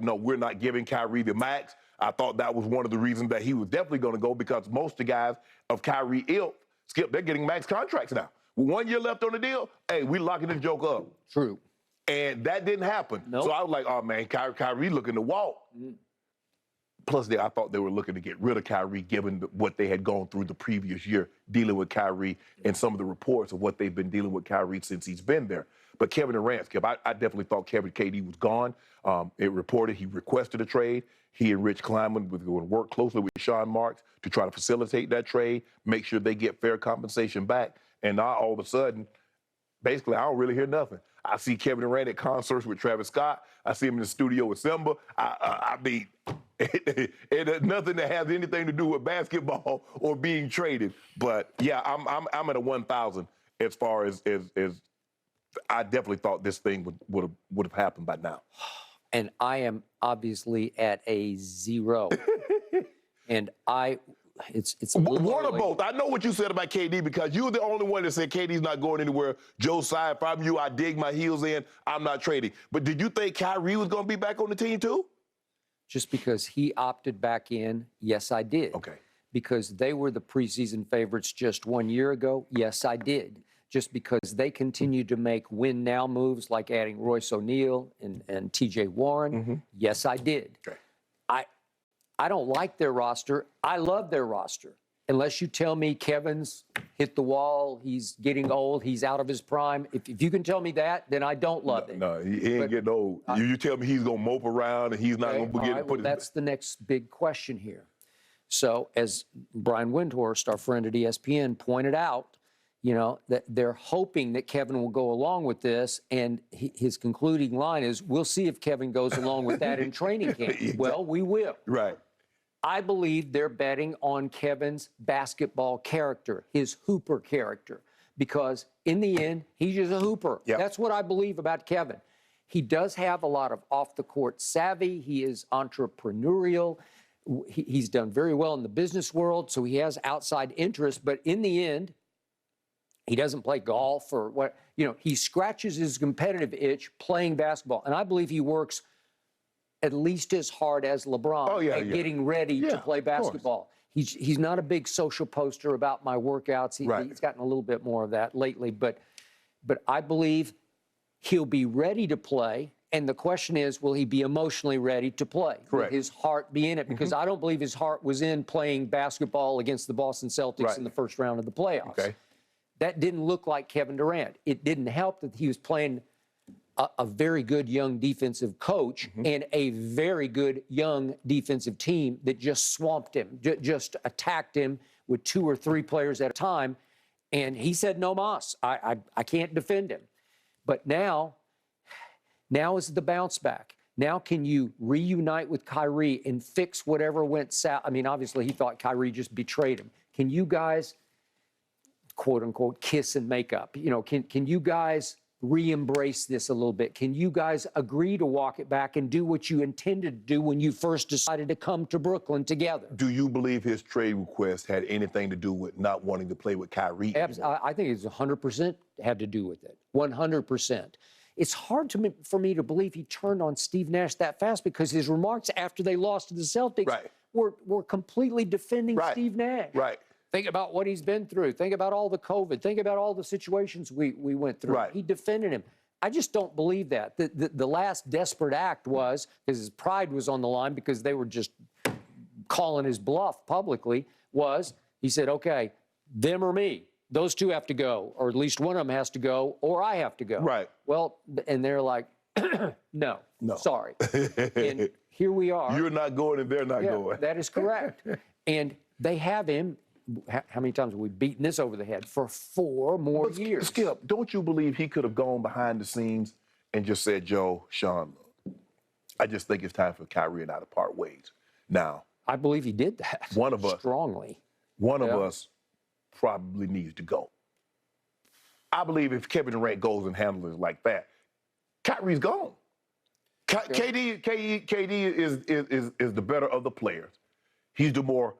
no, we're not giving Kyrie the max. I thought that was one of the reasons that he was definitely going to go, because most of the guys of Kyrie ilk, Skip, they're getting max contracts now. With 1 year left on the deal, hey, we locking this joke up. True. And that didn't happen. Nope. So I was like, oh, man, Kyrie looking to walk. Plus, I thought they were looking to get rid of Kyrie, given what they had gone through the previous year, dealing with Kyrie and some of the reports of what they've been dealing with Kyrie since he's been there. But Kevin Durant, Skip, I definitely thought KD was gone. It reported he requested a trade. He and Rich Kleiman were going to work closely with Sean Marks to try to facilitate that trade, make sure they get fair compensation back. And now all of a sudden, basically, I don't really hear nothing. I see Kevin Durant at concerts with Travis Scott. I see him in the studio with Simba. I mean, it nothing that has anything to do with basketball or being traded. But yeah, I'm at a 1,000 as far as I definitely thought this thing would have happened by now. And I am obviously at a 0. And it's a little one or early. both. I know what you said about KD, because you're the only one that said KD's not going anywhere. Joe Tsai, if I'm you, I dig my heels in. I'm not trading. But did you think Kyrie was going to be back on the team too? Just because he opted back in, yes, I did. Okay. Because they were the preseason favorites just 1 year ago, yes, I did. Just because they continued to make win-now moves like adding Royce O'Neal and T.J. Warren, yes, I did. Okay. I don't like their roster. I love their roster. Unless you tell me Kevin's hit the wall, he's getting old, he's out of his prime. If you can tell me that, then I don't love it. No, he ain't getting old. You tell me he's going to mope around and he's not going to get to put it. That's the next big question here. So as Brian Windhorst, our friend at ESPN, pointed out, you know, that they're hoping that Kevin will go along with this, and his concluding line is, we'll see if Kevin goes along with that in training camp. Exactly. Well, we will. Right. I believe they're betting on Kevin's basketball character, his hooper character, because in the end, he's just a hooper. Yep. That's what I believe about Kevin. He does have a lot of off-the-court savvy. He is entrepreneurial. He's done very well in the business world, so he has outside interest. But in the end, he doesn't play golf or what. You know, he scratches his competitive itch playing basketball. And I believe he works at least as hard as LeBron at getting ready to play basketball. He's not a big social poster about my workouts. He's gotten a little bit more of that lately. But I believe he'll be ready to play. And the question is, will he be emotionally ready to play? Correct. Will his heart be in it? Because I don't believe his heart was in playing basketball against the Boston Celtics in the first round of the playoffs. Okay. That didn't look like Kevin Durant. It didn't help that he was playing a very good young defensive coach and a very good young defensive team that just swamped him, just attacked him with 2 or 3 players at a time. And he said, no mas, I can't defend him. But now is the bounce back. Now can you reunite with Kyrie and fix whatever went south? I mean, obviously he thought Kyrie just betrayed him. Can you guys, quote unquote, kiss and make up? You know, can you guys re-embrace this a little bit? Can you guys agree to walk it back and do what you intended to do when you first decided to come to Brooklyn together? Do you believe his trade request had anything to do with not wanting to play with Kyrie? I think it's 100% had to do with it. 100%. It's hard for me to believe he turned on Steve Nash that fast, because his remarks after they lost to the Celtics were completely defending Steve Nash. Right. Think about what he's been through. Think about all the COVID. Think about all the situations we went through. He defended him. I just don't believe that. The last desperate act was, because his pride was on the line, because they were just calling his bluff publicly, was he said, okay, them or me. Those two have to go, or at least one of them has to go, or I have to go. Right. Well, and they're like, no, sorry. And here we are. You're not going and they're not going. That is correct. And they have him. How many times have we beaten this over the head? For 4 more years. Skip, don't you believe he could have gone behind the scenes and just said, Joe, Sean, I just think it's time for Kyrie and I to part ways now? I believe he did that. One of us. Strongly. One of us probably needs to go. I believe if Kevin Durant goes and handles it like that, Kyrie's gone. KD is the better of the players. He's the more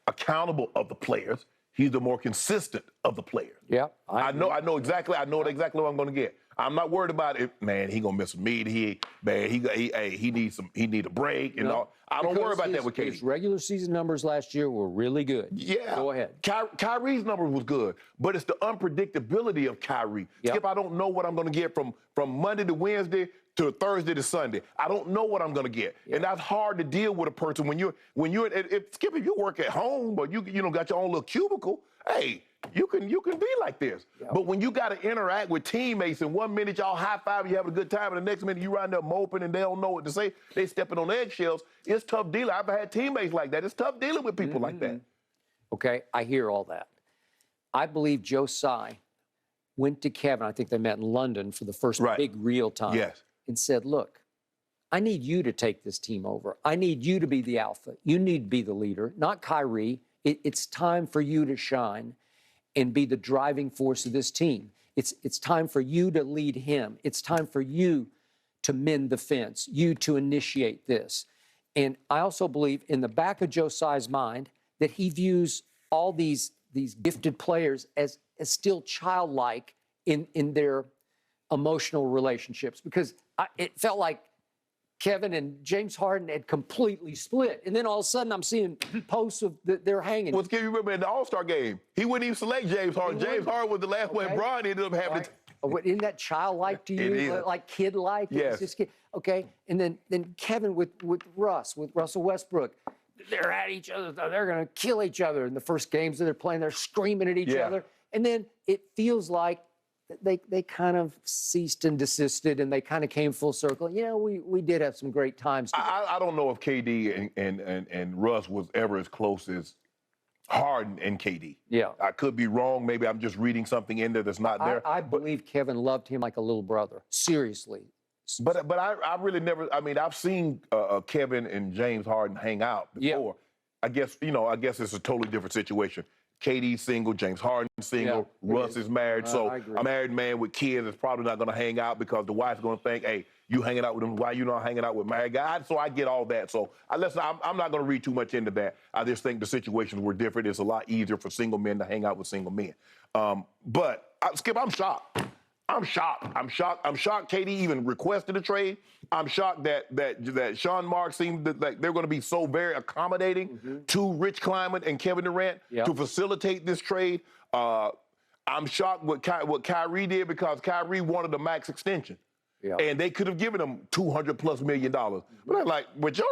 accountable of the players. He's the more consistent of the players. Yeah, I know exactly what I'm going to get. I'm not worried about it. Man, he gonna miss a meet. He need a break and all. I don't worry about that with KD. His regular season numbers last year were really good. Yeah. Go ahead. Kyrie's number was good, but it's the unpredictability of Kyrie. Yep. Skip, I don't know what I'm going to get from Monday to Wednesday to Thursday to Sunday. I don't know what I'm going to get, and that's hard to deal with a person when you're Skip, if you work at home, but you got your own little cubicle. Hey, you can be like this. Yep. But when you got to interact with teammates, and 1 minute y'all high five, you having a good time, and the next minute you riding up moping and they don't know what to say, they stepping on eggshells. It's tough dealing. I've had teammates like that. It's tough dealing with people like that. Okay, I hear all that. I believe Joe Tsai went to Kevin. I think they met in London for the first big real time. Yes. And said, look, I need you to take this team over. I need you to be the alpha. You need to be the leader, not Kyrie. It's time for you to shine and be the driving force of this team. It's time for you to lead him. It's time for you to mend the fence, you to initiate this. And I also believe in the back of Joe Tsai's mind that he views all these gifted players as still childlike in their emotional relationships, because it felt like Kevin and James Harden had completely split. And then all of a sudden I'm seeing posts of they're hanging. Well, you remember in the All-Star game, he wouldn't even select James Harden. James Harden was the last one. Bron ended up having Isn't that childlike to you? Like kid-like? Yes. Okay. And then Kevin with Russell Westbrook. They're at each other. They're going to kill each other in the first games that they're playing. They're screaming at each other. And then it feels like they kind of ceased and desisted, and they kind of came full circle. You know, we did have some great times. I don't know if KD and Russ was ever as close as Harden and KD. Yeah. I could be wrong. Maybe I'm just reading something in there that's not there. I believe Kevin loved him like a little brother. Seriously. But I really never. I mean, I've seen Kevin and James Harden hang out before. I guess it's a totally different situation. KD's single, James Harden's single, Russ is married. So a married man with kids is probably not going to hang out because the wife's going to think, hey, you hanging out with him, why you not hanging out with married guys? So I get all that. So I'm not going to read too much into that. I just think the situations were different. It's a lot easier for single men to hang out with single men. Skip, I'm shocked. I'm shocked. KD even requested a trade. I'm shocked that Sean Marks seemed like they're going to be so very accommodating to Rich Kleiman and Kevin Durant to facilitate this trade. I'm shocked what Kyrie did, because Kyrie wanted a max extension. Yeah. And they could have given him $200+ million. But I'm like, with your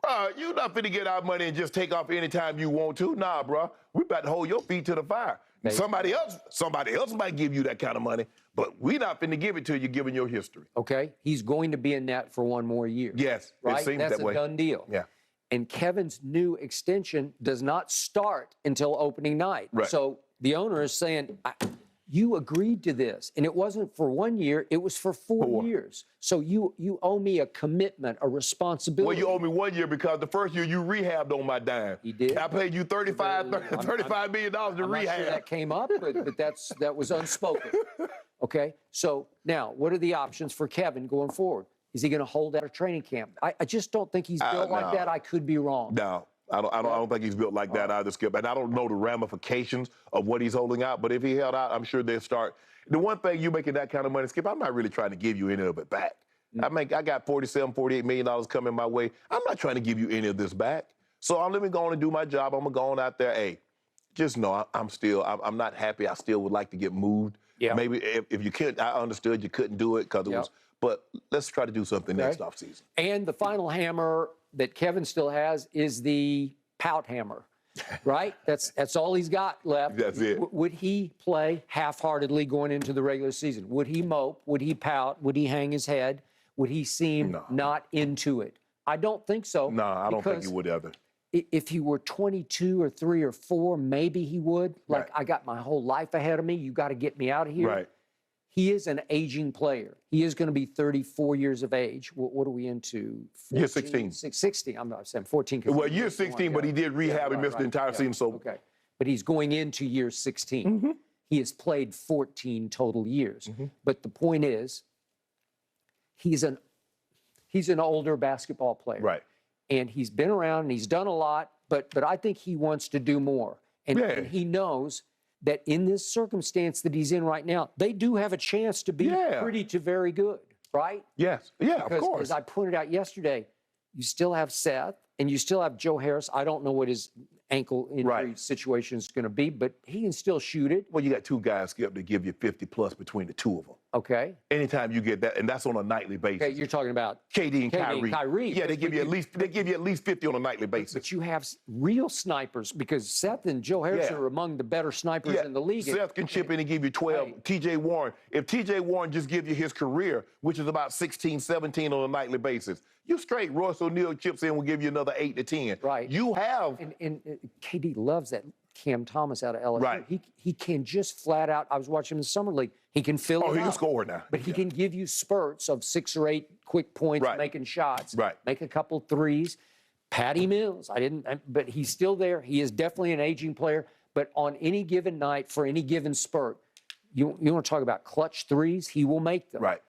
record, you're not finna get our money and just take off anytime you want to. Nah, bro. We about to hold your feet to the fire. Somebody else might give you that kind of money, but we're not finna give it to you given your history. Okay. He's going to be in that for one more year. Yes, right? It seems That's that way. That's a done deal. Yeah. And Kevin's new extension does not start until opening night. Right. So the owner is saying, you agreed to this, and it wasn't for 1 year, it was for 4 years. So you owe me a commitment, a responsibility. Well, you owe me 1 year because the first year you rehabbed on my dime. He did. I paid you $35 million to I'm rehab. not sure that came up, but that was unspoken. Okay, so now what are the options for Kevin going forward? Is he going to hold out a training camp? I just don't think he's built like that. I could be wrong. No. I don't think he's built like that either, Skip. And I don't know the ramifications of what he's holding out. But if he held out, I'm sure they'll start. The one thing, you making that kind of money, Skip, I'm not really trying to give you any of it back. I got $47-48 million coming my way. I'm not trying to give you any of this back. So let me go on and do my job. I'm going to go on out there. Hey, just know I'm not happy. I still would like to get moved. Yeah. Maybe if you couldn't, I understood you couldn't do it because it was. But let's try to do something next offseason. And the final hammer that Kevin still has is the pout hammer, right? That's all he's got left. That's it. Would he play half-heartedly going into the regular season? Would he mope? Would he pout? Would he hang his head? Would he seem not into it? I don't think so. No, I don't think he would either. If he were 22 or 3 or 4, maybe he would. Like, I got my whole life ahead of me. You got to get me out of here. Right. He is an aging player. He is going to be 34 years of age. What are we into? 14, year 16. 16. I'm not saying 14. Well, year 16, but he did rehab and missed the entire season. So okay, but he's going into year 16. He has played 14 total years. But the point is, he's an older basketball player. Right. And he's been around and he's done a lot, but I think he wants to do more. And he knows that in this circumstance that he's in right now, they do have a chance to be pretty to very good, right? Yes. Yeah, Because of course. as I pointed out yesterday, you still have Seth and you still have Joe Harris. I don't know what his ankle injury situation is going to be, but he can still shoot it. Well, you got two guys, Skip, to give you 50+ between the two of them. Okay. Anytime you get that, and that's on a nightly basis. Okay, you're talking about KD and Kyrie. Yeah, they give you at least 50 on a nightly basis. But you have real snipers because Seth and Joe Harris are among the better snipers in the league. Seth can chip in and give you 12. Right. TJ Warren, if TJ Warren just gives you his career, which is about 16, 17 on a nightly basis, you straight. Royce O'Neal chips in will give you another 8 to 10. Right. You have. And KD loves that Cam Thomas out of LSU. Right. He can just flat out, I was watching him in the summer league, he can fill it up. He can score now. But he can give you spurts of 6 or 8 quick points, making shots, make a couple threes. Patty Mills, but he's still there. He is definitely an aging player. But on any given night, for any given spurt, you want to talk about clutch threes, he will make them. Right.